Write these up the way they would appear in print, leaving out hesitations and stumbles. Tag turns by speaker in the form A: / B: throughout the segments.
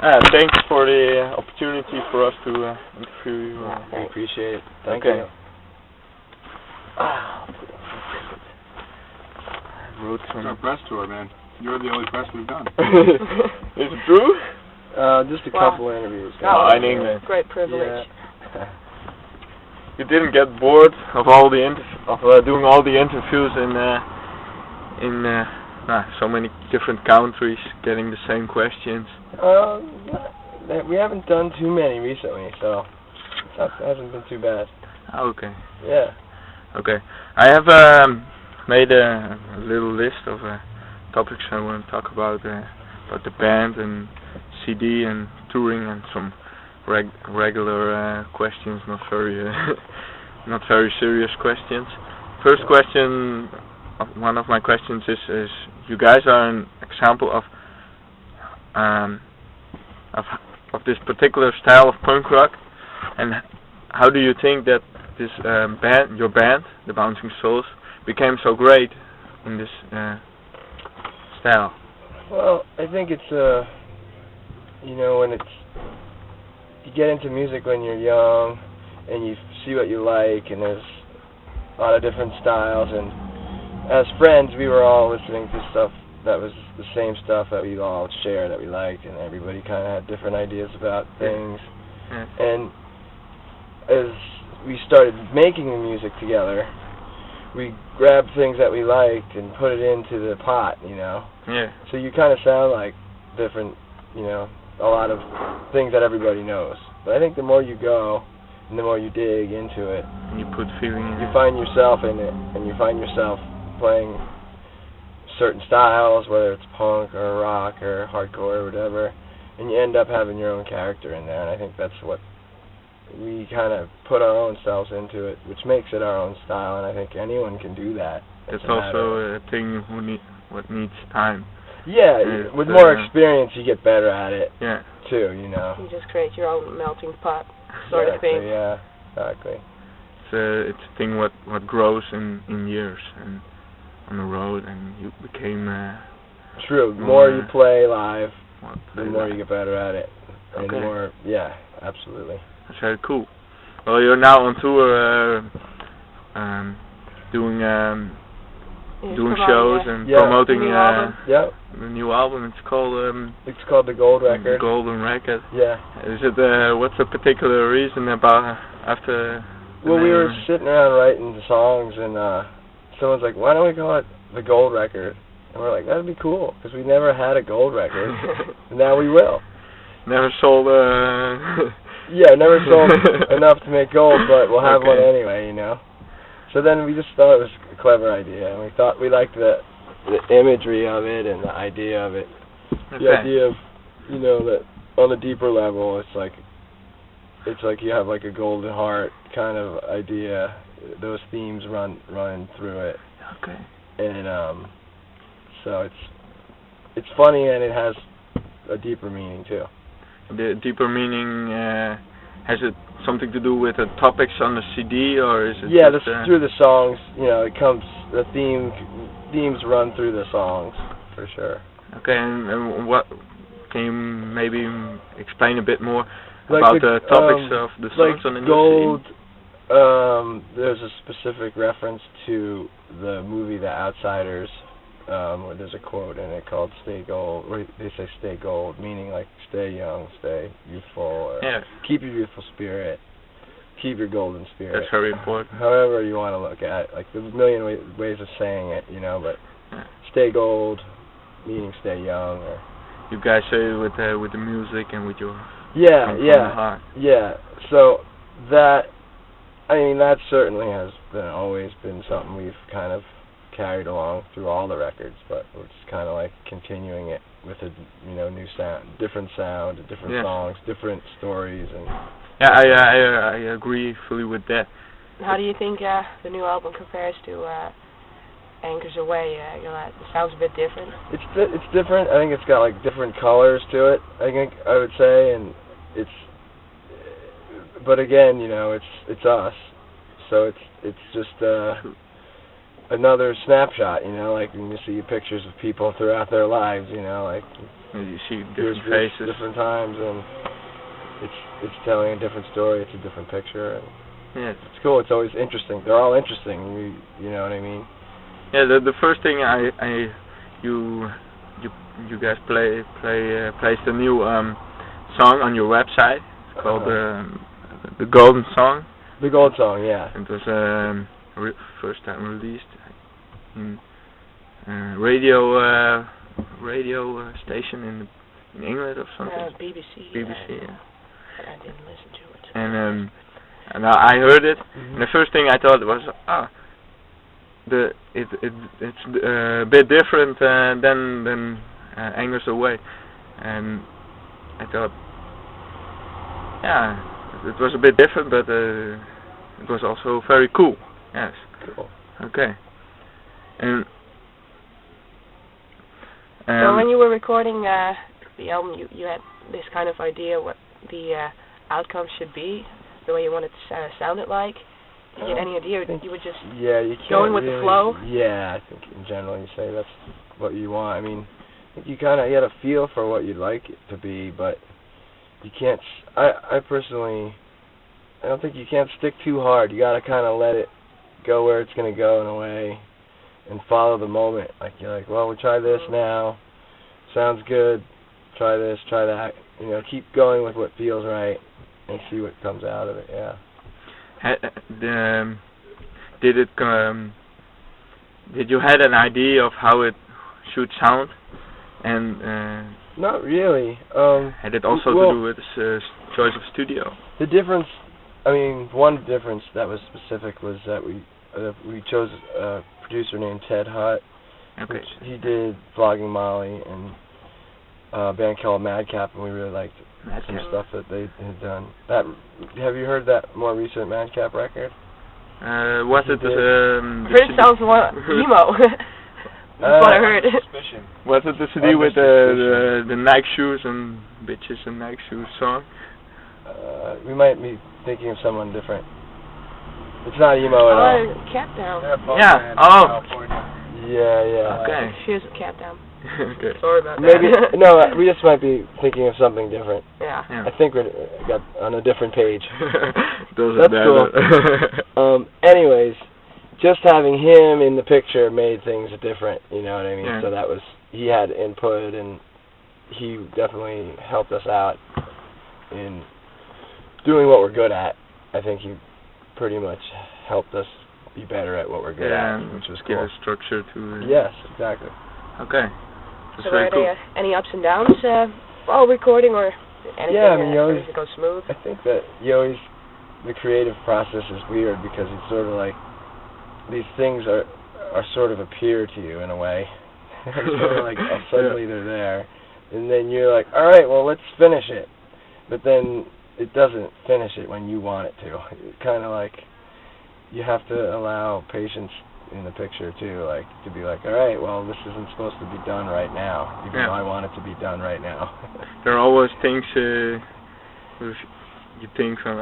A: Thanks for the opportunity for us to interview you.
B: I appreciate it. Thank
A: Okay.
B: you.
C: It's our press tour, man. You're the only press we've done.
A: Is it true?
B: Just a couple interviews.
A: In England.
D: Great privilege.
B: Yeah.
A: You didn't get bored of all the doing all the interviews in so many different countries, getting the same questions.
B: We haven't done too many recently, so it hasn't been too bad.
A: Okay.
B: Yeah.
A: Okay. I have made a little list of topics I want to talk about the band and CD and touring and some regular questions, not very not very serious questions. First question, one of my questions is you guys are an example of this particular style of punk rock, and how do you think that this your band, the Bouncing Souls, became so great in this style?
B: Well, I think it's when you get into music when you're young and you see what you like, and there's a lot of different styles, and as friends we were all listening to stuff that was the same stuff that we all shared that we liked, and everybody kind of had different ideas about things.
A: Yeah.
B: And as we started making the music together, we grabbed things that we liked and put it into the pot,
A: Yeah.
B: So you kind of sound like different, a lot of things that everybody knows. But I think the more you go and the more you dig into it,
A: And you put feeling in
B: you
A: it.
B: find yourself in it, and you find yourself playing certain styles, whether it's punk or rock or hardcore or whatever, and you end up having your own character in there. And I think that's what we kind of put our own selves into it, which makes it our own style, and I think anyone can do that.
A: That's also a thing what needs time.
B: Yeah, with more experience you get better at it,
A: Yeah.
B: too,
D: You just create your own melting pot sort of thing.
B: Yeah, exactly.
A: It's a thing what grows in years and on the road, and you became
B: True. The more you play live, the more
A: live.
B: you get better at it. And
A: Okay.
B: the more, yeah, absolutely.
A: That's very cool. Well, you're now on tour, doing shows and promoting
D: the new album.
B: Yep.
A: the new album. It's called
B: It's called The Gold Record.
A: The Golden Record.
B: Yeah.
A: Is it what's the particular reason about after? the
B: Well, we were
A: name?
B: sitting around writing the songs, and someone's like, "Why don't we call it The Gold Record?" And we're like, "That'd be cool, because we never had a gold record, and now we will."
A: Never sold.
B: Yeah, never sold enough to make gold, but we'll have one
A: Okay.
B: anyway, So then we just thought it was a clever idea, and we liked the imagery of it and the idea of it. The
A: Okay.
B: idea of, that on a deeper level, it's like you have like a golden heart kind of idea. Those themes run through it,
A: Okay.
B: and so it's funny, and it has a deeper meaning too.
A: The deeper meaning, has it something to do with the topics on the CD, or is it
B: Yeah,
A: just,
B: through the songs, it comes, the themes run through the songs, for sure.
A: Okay, and what, can you maybe explain a bit more
B: Like
A: about the topics of the songs on the new
B: Gold,
A: CD?
B: there's a specific reference to the movie The Outsiders, where there's a quote in it called "Stay Gold," where they say "Stay Gold," meaning like stay young, stay youthful, or
A: Yeah,
B: keep your youthful spirit, keep your golden spirit.
A: that's very important.
B: However you want to look at it, like there's a million ways of saying it, but
A: Yeah.
B: stay gold, meaning stay young. Or
A: You guys say it with the music and with your
B: yeah,
A: from the
B: yeah,
A: heart.
B: yeah. So that certainly has always been something we've kind of carried along through all the records, but we're just kind of like continuing it with a new sound, different
A: Yeah.
B: songs, different stories, and
A: Yeah, I agree fully with that.
D: How do you think the new album compares to Anchors Away? It sounds a bit different.
B: it's different. I think it's got like different colors to it, I would say, and but again, it's us, so it's just another snapshot, you know, like when you see pictures of people throughout their lives, you know, like
A: You see
B: here's
A: different faces.
B: different times, and it's telling a different story. It's a different picture. And
A: Yes.
B: it's cool. It's always interesting. They're all interesting. You know what I mean?
A: Yeah. The first thing you guys placed a new song on your website. It's called the Golden Song.
B: The Gold Song, yeah.
A: It was first time released in radio station in England or something.
D: BBC.
A: BBC. Yeah.
D: But I didn't listen to it.
A: And I heard it. And the first thing I thought was, it's a bit different than Angers Away, and I thought, yeah, it was a bit different, but it was also very cool. Yes.
B: Cool.
A: Okay. And
D: so when you were recording the album, you had this kind of idea what the outcome should be, the way you wanted to sound it like. Did you get any idea? You would just
B: you can't
D: going with the flow?
B: Yeah, I think in general you say that's what you want. I mean, I think you had a feel for what you'd like it to be, but you can't. I personally, I don't think you can't stick too hard. You gotta kind of let it go where it's gonna go in a way, and follow the moment. Like you're like, well, we'll try this now. Sounds good. Try this. Try that. You know, keep going with what feels right, and see what comes out of it. Yeah.
A: Did you had an idea of how it should sound, and
B: not really.
A: had it also to do with choice of studio?
B: The difference, I mean, one difference that was specific was that we chose a producer named Ted Hutt.
A: Okay.
B: He did Vlogging Molly and a band called Madcap, and we really liked some stuff that they had done. Have you heard that more recent Madcap record?
A: Was it
D: it sounds more emo. That's what I heard.
A: Was it the CD with the Nike shoes and bitches and Nike shoes song?
B: We might be thinking of someone different. It's not emo at all.
D: Cap Down.
A: Yeah. Oh.
B: Yeah.
A: Okay.
D: She is a Cap Down.
A: Okay.
D: Sorry about that.
B: Maybe no. We just might be thinking of something different.
D: Yeah.
B: I think we got on a different page.
A: That's
B: cool. Anyways, just having him in the picture made things different. You know what I mean?
A: Yeah.
B: So that was, he had input, and he definitely helped us out in doing what we're good at. I think he pretty much helped us be better at what we're good at, which was cool.
A: Give a structure to it.
B: Yes, exactly.
A: Okay.
D: So are there any ups and downs while recording, or anything?
B: Yeah, I mean,
D: everything goes smooth?
B: I think that the creative process is weird because it's sort of like these things are sort of appear to you in a way. Sort of like suddenly they're there, and then you're like, all right, well, let's finish it. But then it doesn't finish it when you want it to. It's kind of like you have to allow patience in the picture too, like to be like, all right, well, this isn't supposed to be done right now, even though I want it to be done right now.
A: There are always things you think from,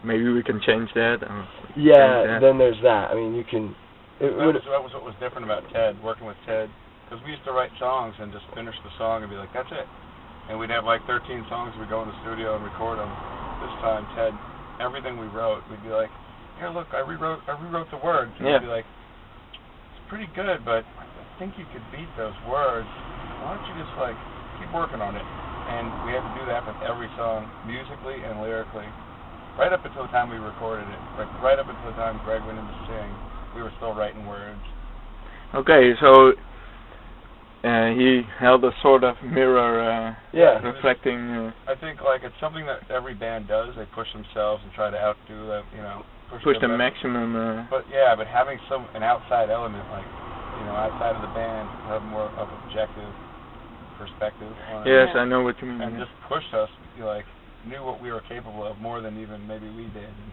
A: maybe we can change that.
B: Then there's that. I mean, you can.
C: That was what was different about Ted, working with Ted, because we used to write songs and just finish the song and be like, that's it. And we'd have like 13 songs, we'd go in the studio and record them. This time, Ted, everything we wrote, we'd be like, here, look, I rewrote the words. And we'd be like, it's pretty good, but I think you could beat those words. Why don't you just like keep working on it? And we had to do that with every song, musically and lyrically, right up until the time we recorded it. Like right up until the time Greg went in to sing, we were still writing words.
A: Okay, so he held a sort of mirror, reflecting.
C: I think like it's something that every band does. They push themselves and try to outdo them,
A: push the maximum.
C: But having an outside element, like outside of the band, have more of an objective perspective on it.
A: Yes, I know what you mean.
C: And just pushed us, knew what we were capable of more than even maybe we did. And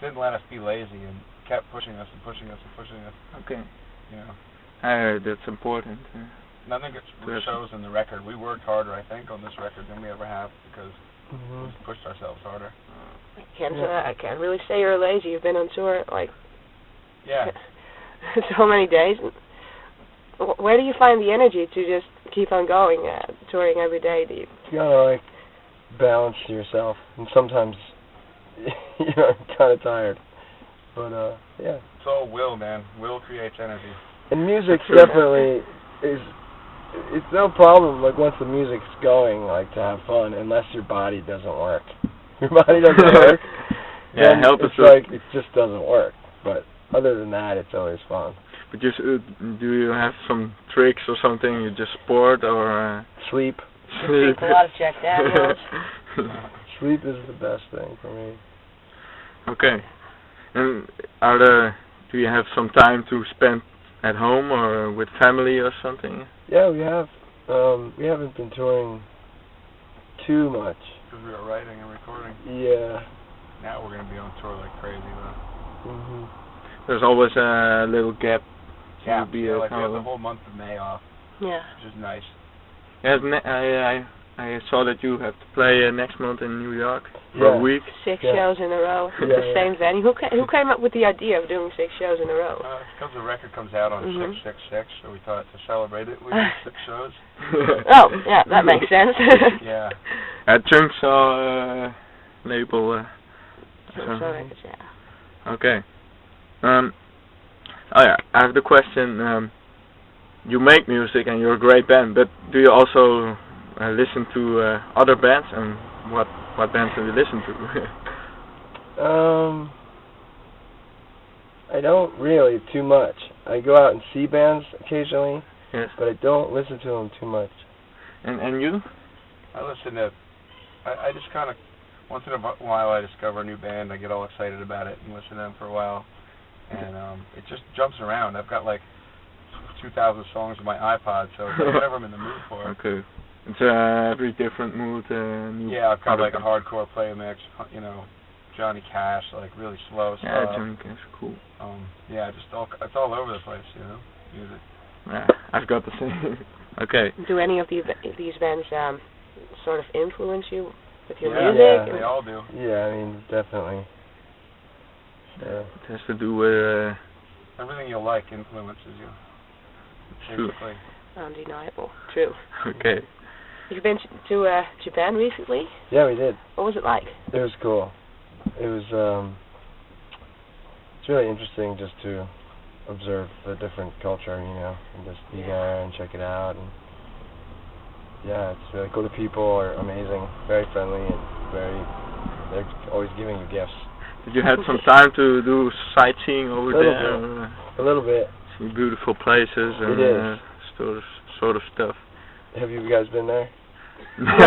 C: didn't let us be lazy and kept pushing us and pushing us and pushing us.
A: Okay. That's important.
C: And I think it shows in the record. We worked harder, I think, on this record than we ever have because we pushed ourselves harder.
D: I can't really say you're lazy. You've been on tour, so many days. Where do you find the energy to just keep on going, touring every day?
B: You gotta like balance yourself, and sometimes you're kind of tired. But yeah.
C: It's all will, man. Will creates energy.
B: And music definitely is. It's no problem. Like once the music's going, like to have fun, unless your body doesn't work. Your body doesn't work.
A: Yeah,
B: then
A: help us.
B: It's like it just doesn't work. But other than that, it's always fun.
A: But just do you have some tricks or something? You just sport or
B: sleep?
D: Sleep. A lot of Jack Daniels.
B: Sleep is the best thing for me.
A: Okay. And do you have some time to spend at home or with family or something?
B: Yeah, we have. We haven't been touring too much.
C: Because we were writing and recording.
B: Yeah.
C: Now we're going to be on tour like crazy, though.
B: Mhm.
A: There's always a little gap.
C: Yeah,
A: to be
C: like we have the whole month of May off.
D: Yeah.
C: Which is nice.
A: Yes, I saw that you have to play next month in New York for a week.
D: 6 shows in a row at the same venue. Who came up with the idea of doing 6 shows in a row?
C: Because the record comes out on 666, so we thought to celebrate it, we did 6 shows.
D: Oh, yeah, that makes sense.
C: Yeah.
A: At Chunks label.
D: Records, yeah.
A: Okay. Oh yeah, I have the question. You make music and you're a great band, but do you also listen to other bands, and what bands do you listen to?
B: I don't really too much. I go out and see bands occasionally,
A: yes,
B: but I don't listen to them too much.
A: And you?
C: I listen to. I just kind of once in a while I discover a new band. I get all excited about it and listen to them for a while, and it just jumps around. I've got like 2,000 songs on my iPod, so it's like whatever I'm in the mood for.
A: Okay. It's every different mood.
C: Yeah, I've got like a hardcore play mix, you know, Johnny Cash, like really slow stuff.
A: Yeah, Johnny Cash, cool.
C: Yeah, just it's all over the place, you know, music.
A: Yeah, I've got the same. Okay.
D: Do any of these bands sort of influence you with your
C: music?
D: music?
C: Yeah, they all do.
B: Yeah, I mean, definitely. Yeah.
A: It has to do with
C: everything you like influences you.
A: True.
D: Undeniable. True.
A: Okay.
D: You've been to Japan recently?
B: Yeah, we did.
D: What was it like?
B: It was cool. It was it's really interesting just to observe the different culture, you know, and just be there and check it out. And yeah, it's really cool. The people are amazing, very friendly, and they're always giving you gifts.
A: Did you have some time to do sightseeing over there?
B: A little bit.
A: See beautiful places and sort of stuff.
B: Have you guys been there?
A: No.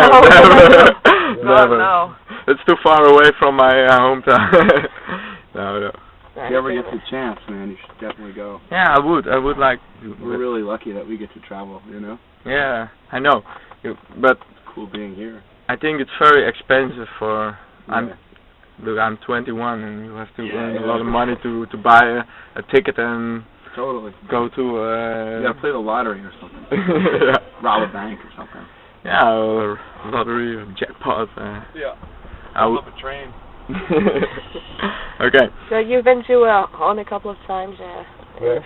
A: Never.
D: No.
A: It's too far away from my hometown. No.
C: If you ever get the chance, man, you should definitely go.
A: Yeah, I would like to.
C: We're really lucky that we get to travel, you know?
A: Yeah, I know. But
C: cool being here.
A: I think it's very expensive for... Look, I'm 21 and you have to earn a lot of money to buy a ticket and go to...
C: you gotta play the lottery or something. Rob a bank or something.
A: Yeah, or lottery or jackpot.
C: Yeah. I love a train.
A: Okay.
D: So you've been to Holland a couple of times.
B: Where?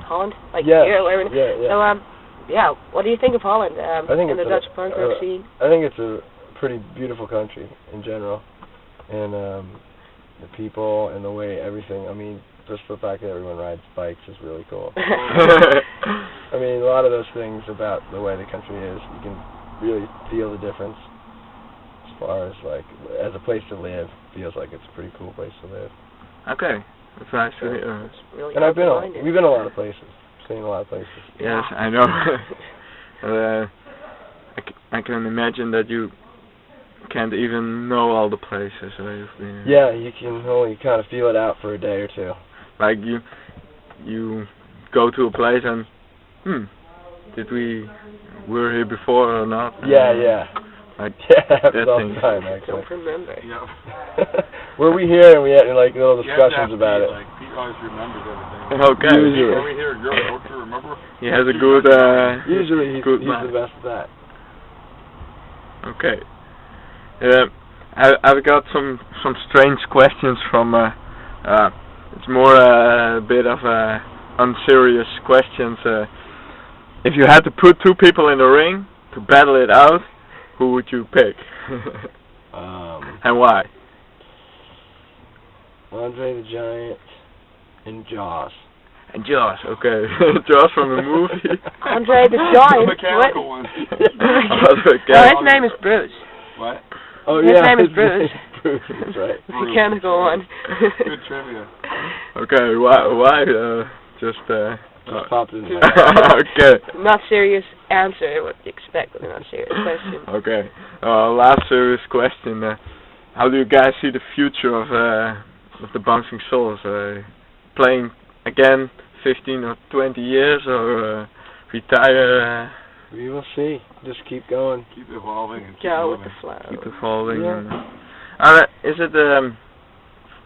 D: Holland? Like here? Wherever.
B: Yeah.
D: So, what do you think of Holland
B: I think
D: in the Dutch punk rock scene?
B: I think it's a pretty beautiful country in general. And the people and the way everything, I mean, just the fact that everyone rides bikes is really cool. I mean, a lot of those things about the way the country is, you can really feel the difference as far as, like, as a place to live, feels like it's a pretty cool place to live.
A: Okay. That's nice to hear.
D: Really
B: and we've been a lot of places, seen a lot of places.
A: Yes, I know. I can imagine that you can't even know all the places where you've been.
B: Yeah, you can only kind of feel it out for a day or two.
A: Like you go to a place and were here before or not?
B: Yeah.
A: Like
B: that happens all the time, actually.
D: Don't remember.
C: Yeah.
B: Were we here and we had like little discussions about it.
C: Like, Pete always remembers everything.
A: Okay.
B: Usually.
C: Were we here? Don't you remember?
A: He has a good.
B: Usually he's
A: good
B: the best at that.
A: Okay. I've got some strange questions from. It's more a bit of a unserious questions. If you had to put two people in the ring to battle it out, who would you pick? And why?
B: Andre the Giant and Jaws.
A: And Jaws, okay. Jaws from the movie.
D: Andre the Giant.
C: Mechanical one.
D: Well, his name is Bruce.
C: What?
B: Oh
D: His
B: yeah,
D: name is Bruce.
B: Bruce, that's right.
D: Mechanical one.
C: Good trivia.
A: Okay, why? Just
B: popped in my head.
A: okay.
D: Not serious answer. What you expect with a not serious question.
A: Okay. Last serious question. How do you guys see the future of the Bouncing Souls? Playing again 15 or 20 years, or retire?
B: We will see. Just keep going.
C: Keep evolving and keep
D: Go with
C: moving.
D: the flow.
A: Keep evolving.
B: Yeah.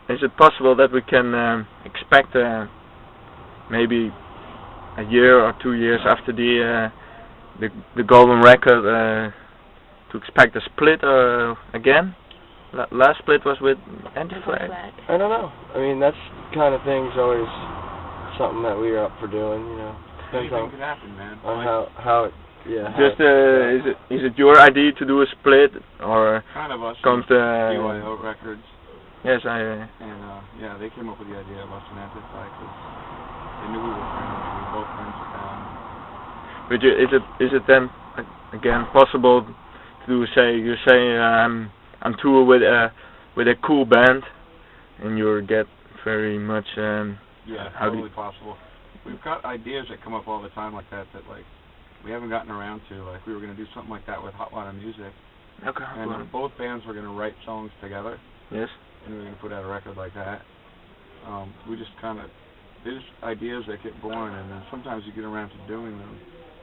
A: Is it possible that we can expect maybe a year or 2 years after the golden record to expect a split again? Last split was with Anti-Flag.
B: I don't know. I mean, that's kind of thing's always something that we are up for doing. You know, depends
C: Anything
B: on
C: could happen, man.
B: how it. Yeah.
A: Just is it your idea to do a split, or
C: Kind of us.
A: comes
C: BYO Records.
A: Yes,
C: And yeah, they came up with the idea of us and Anti-Flag because they knew we were friends. We were both friends with them.
A: But is it then again possible to say I'm tour with a cool band, and you get very much
C: Yeah,
A: how
C: totally possible. We've got ideas that come up all the time like that like we haven't gotten around to. Like we were going to do something like that with Hot Water Music,
A: okay,
C: and both bands were going to write songs together.
A: Yes.
C: And we were going to put out a record like that. We just kind of there's ideas that get born, and then sometimes you get around to doing them.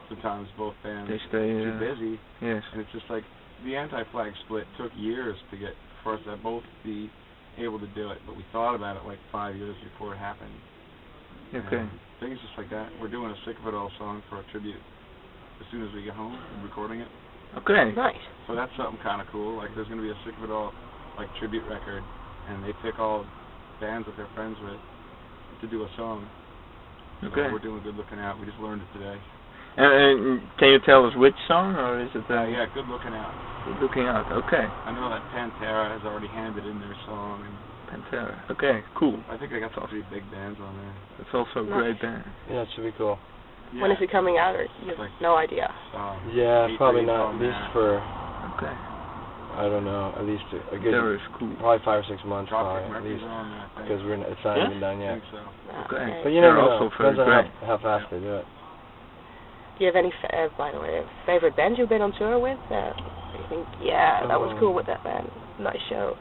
C: Sometimes both bands
A: They stay
C: too busy.
A: Yes.
C: And it's just like the Anti-Flag split took years to get for us to both be able to do it, but we thought about it like 5 years before it happened.
A: Okay.
C: And things just like that. We're doing a Sick of It All song for a tribute as soon as we get home and recording it.
A: Okay.
D: Nice.
C: So that's something kind of cool. Like there's going to be a Sick of It All like tribute record, and they pick all bands that they're friends with to do a song. So
A: Okay.
C: we're doing Good Looking Out. We just learned it today.
A: And can you tell us which song, or is it?
C: Yeah, Good Looking Out.
A: Good Looking Out. Okay.
C: I know that Pantera has already handed in their song, and
A: Pantera. Okay. Cool.
C: I think they got some pretty big bands on there.
A: That's also a great band.
B: Yeah, it should be cool.
C: Yeah.
D: When is it coming out? Or you have
C: Like-
D: no idea.
B: Yeah, probably
C: Hatebreed
B: not.
C: on
B: At least
C: that.
B: for
A: Okay.
B: I don't know. At least a good.
A: Pantera is cool.
B: Probably 5 or 6 months,
C: Dropkick
B: probably at
C: Murphys
B: least,
C: are on there, I think.
B: because it's not
A: Yeah?
B: even done
C: I
B: yet.
C: think so.
A: Okay.
B: But you
A: They're
B: never know.
A: also very
B: Depends on
A: great.
B: how fast they do it.
D: Do you have any, by the way, favorite bands you've been on tour with? You think, yeah, that was cool with that band. Nice show.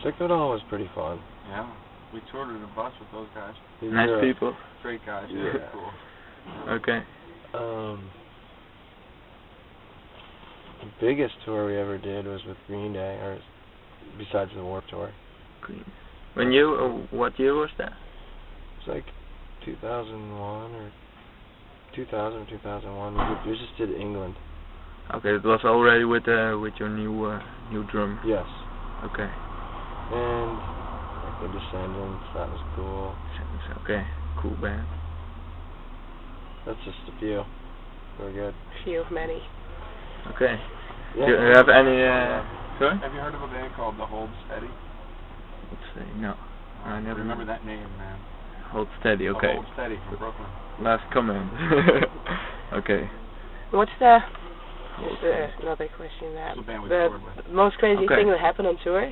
B: Sick of It All was pretty fun.
C: Yeah. We toured in a bus with those guys.
B: These
A: Nice
B: are,
A: people.
C: Great guys.
B: Yeah.
C: Yeah. Cool.
A: Okay.
B: The biggest tour we ever did was with Green Day, or besides the Warped Tour.
A: Green. When you what year was that?
B: It's like 2001 or 2000 or 2001. We just did England.
A: Okay, it was already with your new drum.
B: Yes.
A: Okay.
B: And like the Descendants, that was cool.
A: Okay. Cool band.
B: That's just a few. They were good.
D: Few of many.
A: Okay.
B: Yeah.
A: Do you have any? Sorry.
C: Have you heard of a band called The Hold Steady?
A: Let's see. No. I never
C: remember that name, man.
A: Hold steady.
C: The
A: Okay.
C: Hold Steady from Brooklyn.
A: Last comment. Okay.
D: What's the... another question that...
C: It's a band we
D: The
C: toured with.
D: most crazy
A: Okay.
D: thing that happened on tour?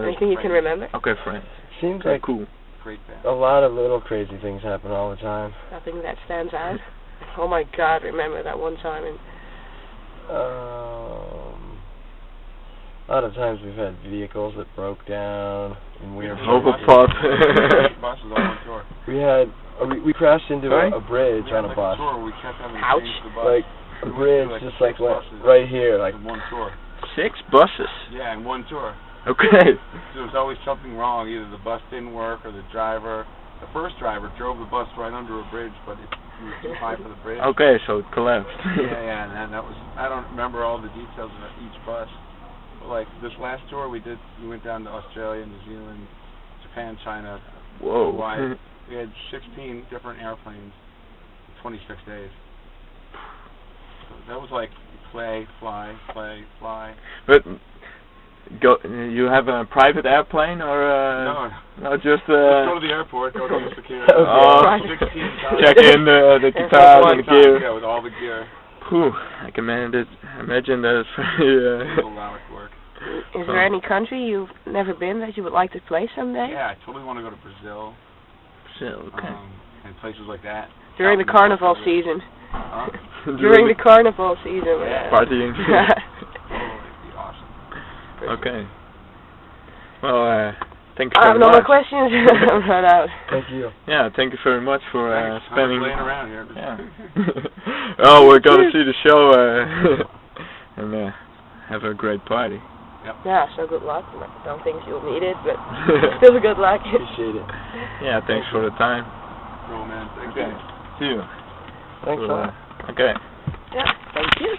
D: Anything you can remember?
A: Okay, friends.
B: Seems
A: Okay,
B: like
A: cool.
C: Great band.
B: a lot of little crazy things happen all the time.
D: Nothing that stands out? Oh my god, remember that one time in...
B: A lot of times we've had vehicles that broke down and we were
A: Overpot.
C: Buses all on tour.
B: we crashed into
A: Sorry?
B: a bridge
C: We had
B: on a
C: like
B: bus.
C: tour, we kept having to
D: Ouch.
C: change the bus.
B: Like a
C: We went
B: bridge
C: through,
B: just
C: like
B: like went
C: 6 buses
B: right here, like
C: in one tour.
A: 6 buses.
C: Yeah, in one tour.
A: Okay.
C: There was always something wrong. Either the bus didn't work or the driver. The first driver drove the bus right under a bridge, but it was too high for the bridge.
A: Okay, so it collapsed.
C: Yeah, and then that was, I don't remember all the details of each bus. But like this last tour we did, we went down to Australia, New Zealand, Japan, China,
A: Whoa.
C: Hawaii, We had 16 different airplanes, 26 days. So that was like play, fly, play, fly.
A: But you have a private airplane or
C: No,
A: just
C: just go to the airport, go to the security.
A: Oh,
C: 16 times.
A: check in the guitar and the gear.
C: Yeah, with all the gear.
A: Whew, I can imagine that it's very.
C: It's a lot of work.
D: Is there any country you've never been that you would like to play someday?
C: Yeah, I totally want to go to Brazil.
A: Brazil, okay.
C: And places like that.
D: During the carnival season.
C: Huh?
D: During the carnival season.
C: Yeah.
A: Partying.
C: Oh, it'd be awesome.
A: Okay. Well, thank you
D: I have
A: very
D: no
A: much.
D: more questions. I'm run out.
B: Thank you.
A: Yeah, thank you very much for spending.
C: Laying around here.
A: Yeah. Oh, we're gonna see the show and have a great party.
C: Yep.
D: Yeah, so good luck. I don't think you'll need it, but still good luck.
B: Appreciate it.
A: Yeah, thanks for the time.
C: Cool, man. Thank
A: Okay.
C: you.
A: See you.
B: Thanks a lot.
A: Okay.
D: Yeah, thank you.